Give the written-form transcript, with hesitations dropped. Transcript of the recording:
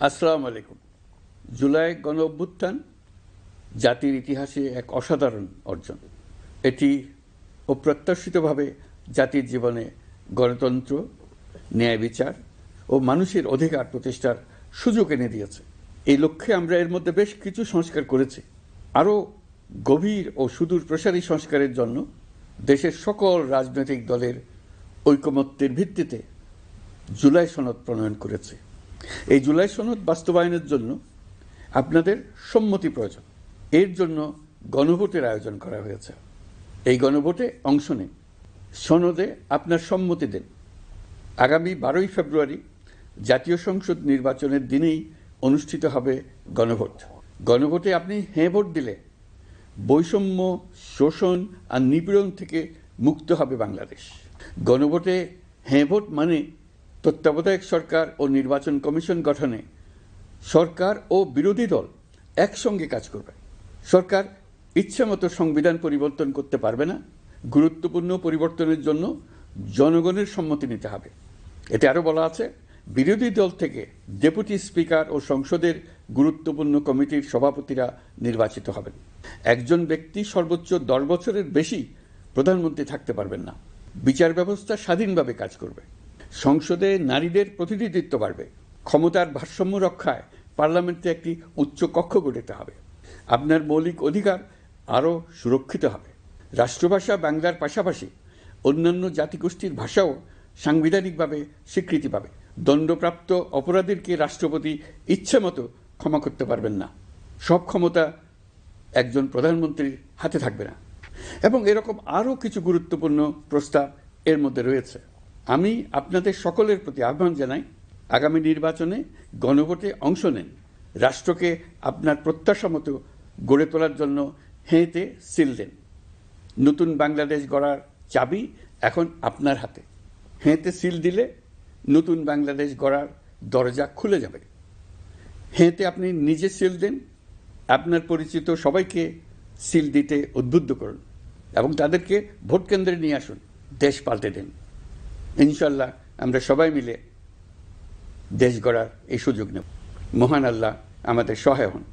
আসসালামু আলাইকুম। জুলাই গণ অভ্যুত্থান জাতির ইতিহাসে এক অসাধারণ অর্জন। এটি অপ্রত্যাশিতভাবে জাতির জীবনে গণতন্ত্র, ন্যায় বিচার ও মানুষের অধিকার প্রতিষ্ঠার সুযোগ এনে দিয়েছে। এই লক্ষ্যে আমরা এর মধ্যে বেশ কিছু সংস্কার করেছি। আরও গভীর ও সুদূর প্রসারী সংস্কারের জন্য দেশের সকল রাজনৈতিক দলের ঐকমত্যের ভিত্তিতে জুলাই সনদ প্রণয়ন করেছে। এই জুলাই সনদ বাস্তবায়নের জন্য আপনাদের সম্মতি প্রয়োজন। এর জন্য গণভোটের আয়োজন করা হয়েছে। এই গণভোটে অংশ নিন, সনদে আপনার সম্মতি দেন। আগামী 12ই ফেব্রুয়ারি জাতীয় সংসদ নির্বাচনের দিনেই অনুষ্ঠিত হবে গণভোট। গণভোটে আপনি হ্যাঁ ভোট দিলে বৈষম্য, শোষণ আর নিপীড়ন থেকে মুক্ত হবে বাংলাদেশ। গণভোটে হ্যাঁ ভোট মানে তত্ত্বাবধায়ক সরকার ও নির্বাচন কমিশন গঠনে সরকার ও বিরোধী দল একসঙ্গে কাজ করবে। সরকার ইচ্ছামতো সংবিধান পরিবর্তন করতে পারবে না। গুরুত্বপূর্ণ পরিবর্তনের জন্য জনগণের সম্মতি নিতে হবে। এতে আরও বলা আছে, বিরোধী দল থেকে ডেপুটি স্পিকার ও সংসদের গুরুত্বপূর্ণ কমিটির সভাপতিরা নির্বাচিত হবেন। একজন ব্যক্তি সর্বোচ্চ 10 বছরের বেশি প্রধানমন্ত্রী থাকতে পারবেন না। বিচার ব্যবস্থা স্বাধীনভাবে কাজ করবে। সংসদে নারীদের প্রতিনিধিত্ব বাড়বে। ক্ষমতার ভারসাম্য রক্ষায় পার্লামেন্টে একটি উচ্চ কক্ষ গঠিত হবে। আপনার মৌলিক অধিকার আরও সুরক্ষিত হবে। রাষ্ট্রভাষা বাংলার পাশাপাশি অন্যান্য জাতিগোষ্ঠীর ভাষাও সাংবিধানিকভাবে স্বীকৃতি পাবে। দণ্ডপ্রাপ্ত অপরাধীকে রাষ্ট্রপতি ইচ্ছামতো ক্ষমা করতে পারবেন না। সব ক্ষমতা একজন প্রধানমন্ত্রীর হাতে থাকবে না। এবং এরকম আরও কিছু গুরুত্বপূর্ণ প্রস্তাব এর মধ্যে রয়েছে। আমি আপনাদের সকলের প্রতি আহ্বান জানাই, আগামী নির্বাচনে গণভোটে অংশ নেন। রাষ্ট্রকে আপনার প্রত্যাশা মতো গড়ে তোলার জন্য হেঁতে সিল দেন। নতুন বাংলাদেশ গড়ার চাবি এখন আপনার হাতে। হেঁতে সিল দিলে নতুন বাংলাদেশ গড়ার দরজা খুলে যাবে। হেঁতে আপনি নিজে সিল দেন, আপনার পরিচিত সবাইকে সিল দিতে উদ্বুদ্ধ করুন এবং তাদেরকে ভোট কেন্দ্রে নিয়ে আসুন। দেশ পাল্টে দিন। ইনশাল্লাহ আমরা সবাই মিলে দেশ গড়ার এই সুযোগ নেব। মহান আল্লাহ আমাদের সহায় হন।